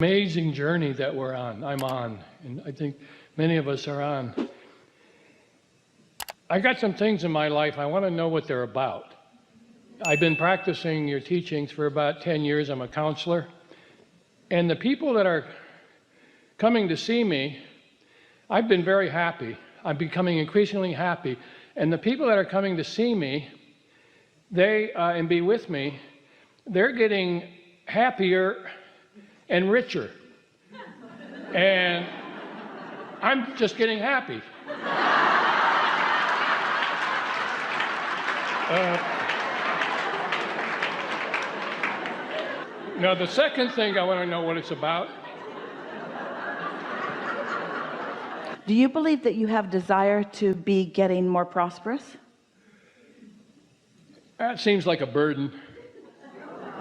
Amazing journey that I'm on, and I think many of us are on. I got some things in my life, I want to know what they're about. I've been practicing your teachings for about 10 years. I'm a counselor. And the people that are coming to see me, I've been very happy. I'm becoming increasingly happy. And the people that are coming to see me, and be with me, they're getting happier and richer. And I'm just getting happy. Now, the second thing I want to know what it's about. Do you believe that you have desire to be getting more prosperous? That seems like a burden.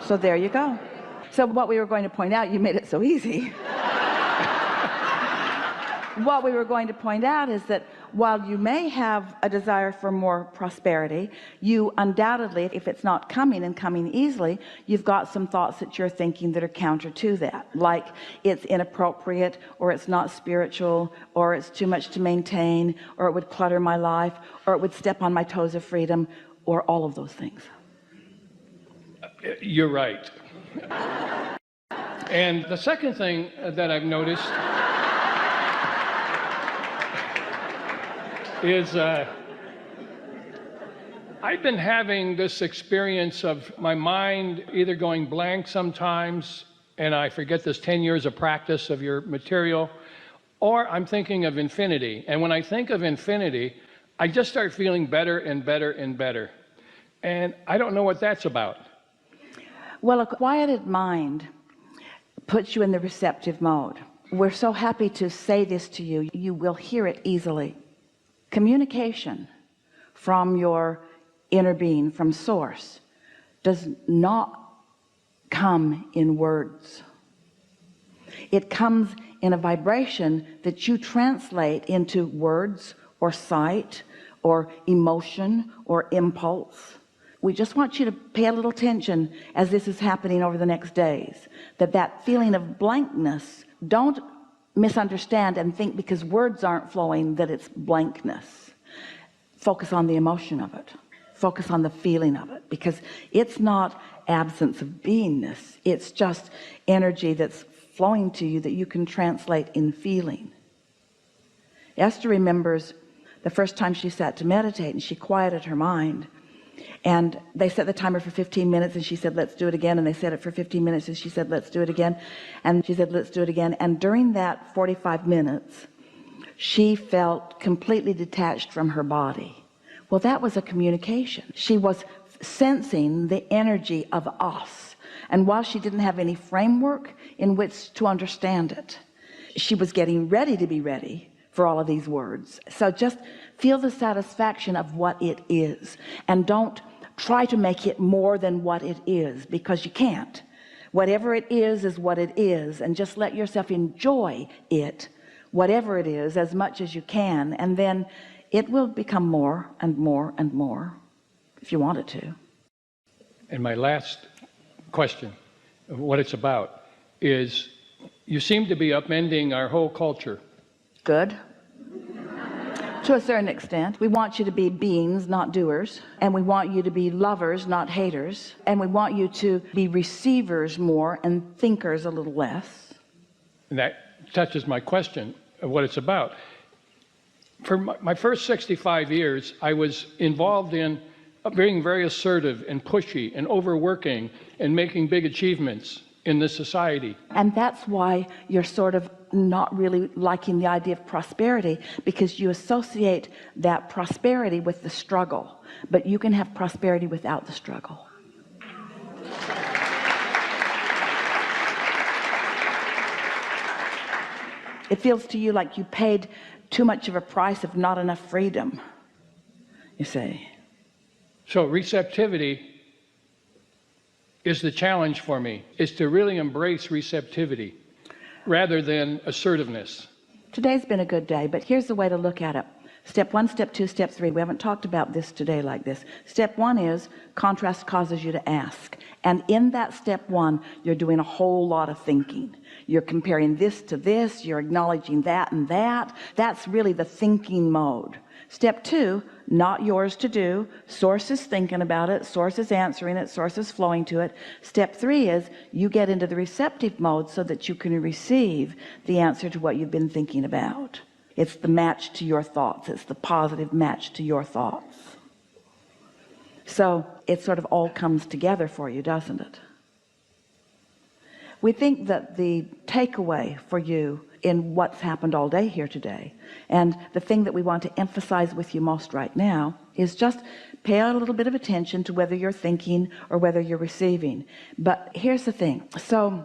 So there you go. So what we were going to point out, you made it so easy. What we were going to point out is that while you may have a desire for more prosperity, you undoubtedly, if it's not coming and coming easily, you've got some thoughts that you're thinking that are counter to that, like it's inappropriate, or it's not spiritual, or it's too much to maintain, or it would clutter my life, or it would step on my toes of freedom, or all of those things. You're right. And the second thing that I've noticed is I've been having this experience of my mind either going blank sometimes, and I forget this 10 years of practice of your material, or I'm thinking of infinity. And when I think of infinity, I just start feeling better and better and better. And I don't know what that's about. Well, a quieted mind puts you in the receptive mode. We're so happy to say this to you. You will hear it easily. Communication from your inner being, from source, does not come in words. It comes in a vibration that you translate into words or sight or emotion or impulse. We just want you to pay a little attention as this is happening over the next days, that feeling of blankness, don't misunderstand and think because words aren't flowing that it's blankness. Focus on the emotion of it. Focus on the feeling of it, because it's not absence of beingness. It's just energy that's flowing to you that you can translate in feeling. Esther remembers the first time she sat to meditate, and she quieted her mind, and they set the timer for 15 minutes, and she said, let's do it again. And they set it for 15 minutes, and she said, let's do it again. And she said, let's do it again. And during that 45 minutes, she felt completely detached from her body. Well, that was a communication. She was sensing the energy of us. And while she didn't have any framework in which to understand it, she was getting ready to be ready for all of these words. So just feel the satisfaction of what it is, and don't try to make it more than what it is, because you can't. Whatever it is what it is, and just let yourself enjoy it, whatever it is, as much as you can, and then it will become more and more and more if you want it to. And my last question of what it's about is, you seem to be upending our whole culture. Good. To a certain extent. We want you to be beings, not doers, and we want you to be lovers, not haters, and we want you to be receivers more and thinkers a little less. And that touches my question of what it's about. For my first 65 years, I was involved in being very assertive and pushy and overworking and making big achievements in this society. And that's why you're sort of not really liking the idea of prosperity, because you associate that prosperity with the struggle. But you can have prosperity without the struggle. It feels to you like you paid too much of a price of not enough freedom, you say. So receptivity is the challenge for me, is to really embrace receptivity rather than assertiveness. Today's been a good day, but here's the way to look at it. Step 1, step 2, step 3. We haven't talked about this today like this. Step 1 is contrast causes you to ask. And in that step 1, you're doing a whole lot of thinking. You're comparing this to this. You're acknowledging that and that. That's really the thinking mode. Step 2, not yours to do. Source is thinking about it. Source is answering it. Source is flowing to it. Step 3 is you get into the receptive mode so that you can receive the answer to what you've been thinking about. It's the match to your thoughts. It's the positive match to your thoughts. So it sort of all comes together for you, doesn't it? We think that the takeaway for you in what's happened all day here today, and the thing that we want to emphasize with you most right now, is just pay a little bit of attention to whether you're thinking or whether you're receiving. But here's the thing. So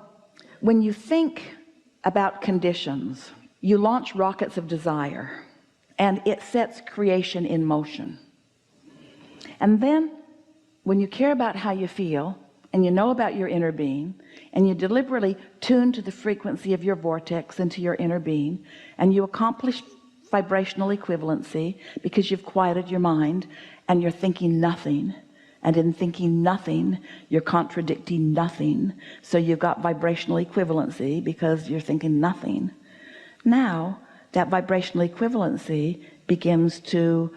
when you think about conditions, you launch rockets of desire, and it sets creation in motion. And then when you care about how you feel, and you know about your inner being, and you deliberately tune to the frequency of your vortex into your inner being, and you accomplish vibrational equivalency because you've quieted your mind and you're thinking nothing, and in thinking nothing you're contradicting nothing, so you've got vibrational equivalency because you're thinking nothing. Now that vibrational equivalency begins to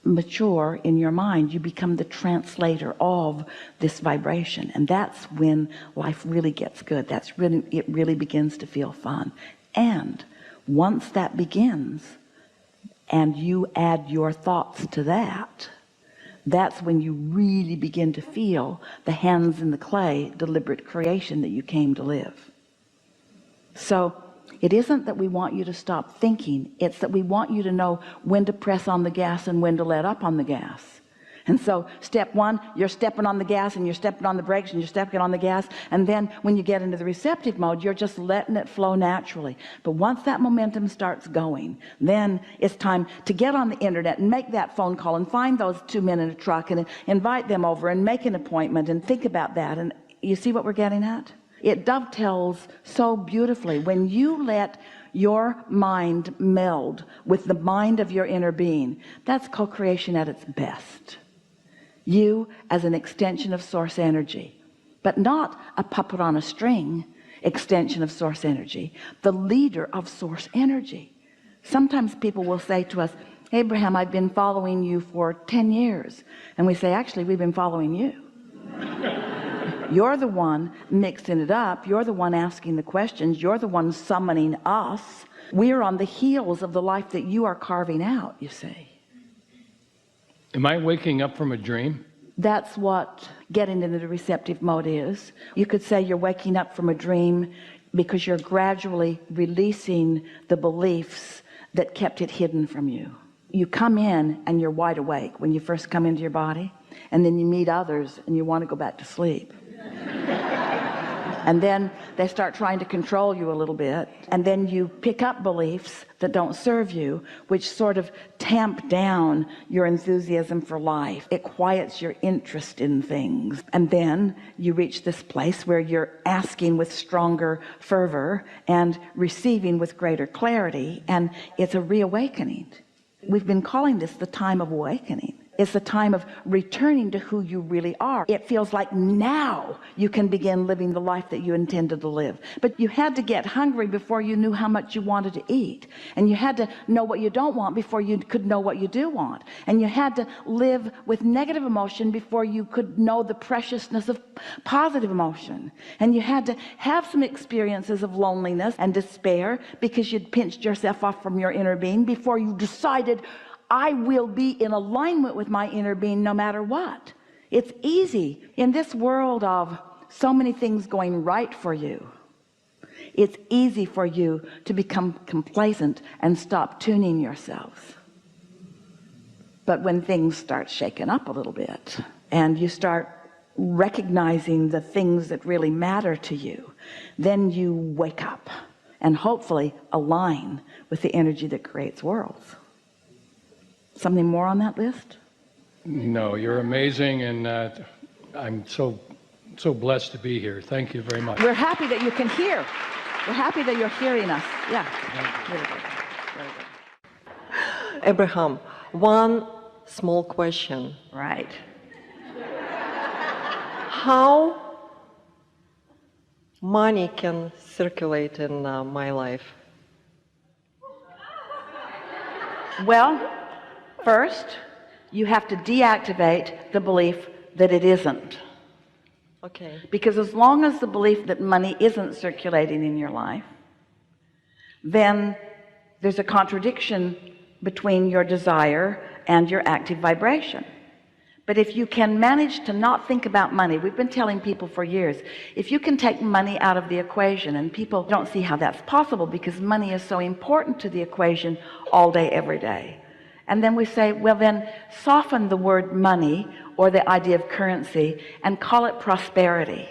mature in your mind. You become the translator of this vibration, and that's when life really gets good. It really begins to feel fun. And once that begins and you add your thoughts to that, that's when you really begin to feel the hands in the clay deliberate creation that you came to live. So it isn't that we want you to stop thinking, it's that we want you to know when to press on the gas and when to let up on the gas. And so step 1, you're stepping on the gas and you're stepping on the brakes and you're stepping on the gas, and then when you get into the receptive mode, you're just letting it flow naturally. But once that momentum starts going, then it's time to get on the internet and make that phone call and find those 2 men in a truck and invite them over and make an appointment and think about that. And you see what we're getting at? It dovetails so beautifully when you let your mind meld with the mind of your inner being. That's co-creation at its best. You as an extension of source energy, but not a puppet on a string extension of source energy, the leader of source energy. Sometimes people will say to us, Abraham, I've been following you for 10 years. And we say, actually, we've been following you. You're the one mixing it up. You're the one asking the questions. You're the one summoning us. We're on the heels of the life that you are carving out, you see. Am I waking up from a dream? That's what getting into the receptive mode is. You could say you're waking up from a dream because you're gradually releasing the beliefs that kept it hidden from you. You come in and you're wide awake when you first come into your body, and then you meet others and you want to go back to sleep. And then they start trying to control you a little bit, and then you pick up beliefs that don't serve you, which sort of tamp down your enthusiasm for life. It quiets your interest in things, and then you reach this place where you're asking with stronger fervor and receiving with greater clarity, and it's a reawakening. We've been calling this the time of awakening. It's the time of returning to who you really are. It feels like now you can begin living the life that you intended to live. But you had to get hungry before you knew how much you wanted to eat. And you had to know what you don't want before you could know what you do want. And you had to live with negative emotion before you could know the preciousness of positive emotion. And you had to have some experiences of loneliness and despair because you'd pinched yourself off from your inner being before you decided, I will be in alignment with my inner being no matter what. It's easy in this world of so many things going right for you. It's easy for you to become complacent and stop tuning yourselves. But when things start shaking up a little bit and you start recognizing the things that really matter to you, then you wake up and hopefully align with the energy that creates worlds. Something more on that list? No, you're amazing, and I'm so blessed to be here. Thank you very much. We're happy that you can hear. We're happy that you're hearing us. Yeah. Really good. Very good. Abraham, one small question. Right. How money can circulate in my life? Well, first, you have to deactivate the belief that it isn't. Okay. Because as long as the belief that money isn't circulating in your life, then there's a contradiction between your desire and your active vibration. But if you can manage to not think about money, we've been telling people for years, if you can take money out of the equation, and people don't see how that's possible because money is so important to the equation all day, every day. And then we say, well, then soften the word money or the idea of currency and call it prosperity.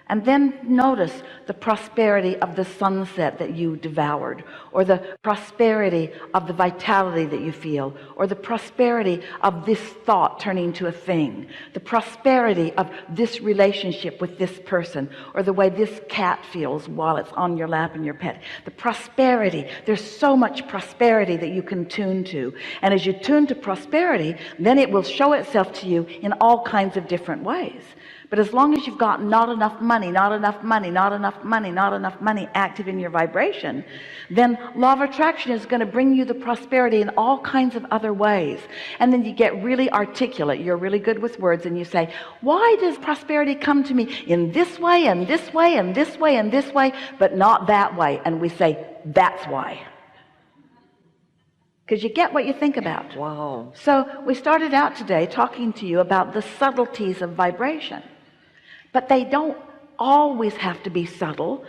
And then notice the prosperity of the sunset that you devoured, or the prosperity of the vitality that you feel, or the prosperity of this thought turning to a thing, the prosperity of this relationship with this person, or the way this cat feels while it's on your lap and your pet. The prosperity, there's so much prosperity that you can tune to. And as you tune to prosperity, then it will show itself to you in all kinds of different ways. But as long as you've got not enough money, not enough money, not enough money, not enough money active in your vibration, then law of attraction is going to bring you the prosperity in all kinds of other ways. And then you get really articulate. You're really good with words, and you say, why does prosperity come to me in this way and this way and this way and this way, but not that way? And we say, that's why. Because you get what you think about. Wow. So we started out today talking to you about the subtleties of vibration. But they don't always have to be subtle.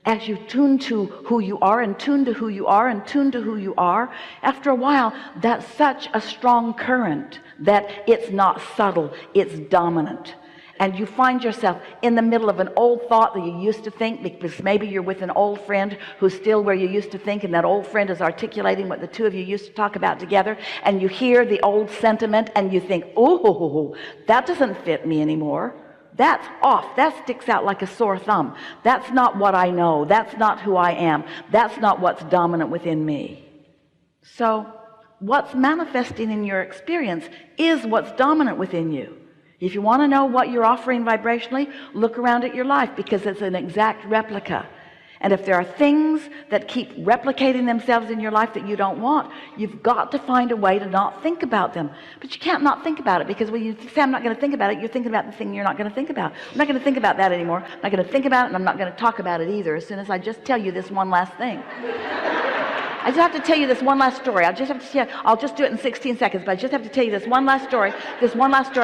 As you tune to who you are and tune to who you are and tune to who you are, after a while, that's such a strong current that it's not subtle, it's dominant. And you find yourself in the middle of an old thought that you used to think, because maybe you're with an old friend who's still where you used to think, and that old friend is articulating what the two of you used to talk about together, and you hear the old sentiment and you think, oh, that doesn't fit me anymore. That's off. That sticks out like a sore thumb. That's not what I know. That's not who I am. That's not what's dominant within me. So what's manifesting in your experience is what's dominant within you. If you want to know what you're offering vibrationally, look around at your life, because it's an exact replica. And if there are things that keep replicating themselves in your life that you don't want, you've got to find a way to not think about them. But you can't not think about it, because when you say, I'm not going to think about it, you're thinking about the thing you're not going to think about. I'm not going to think about that anymore. I'm not going to think about it, and I'm not going to talk about it either, as soon as I just tell you this one last thing. I just have to tell you this one last story. I'll just do it in 16 seconds, but I just have to tell you this one last story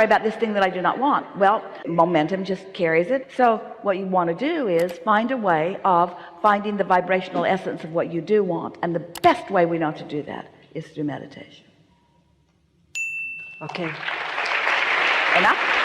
about this thing that I do not want. Well, momentum just carries it. So what you want to do is find a way of finding the vibrational essence of what you do want. And the best way we know to do that is through meditation. Okay. Enough?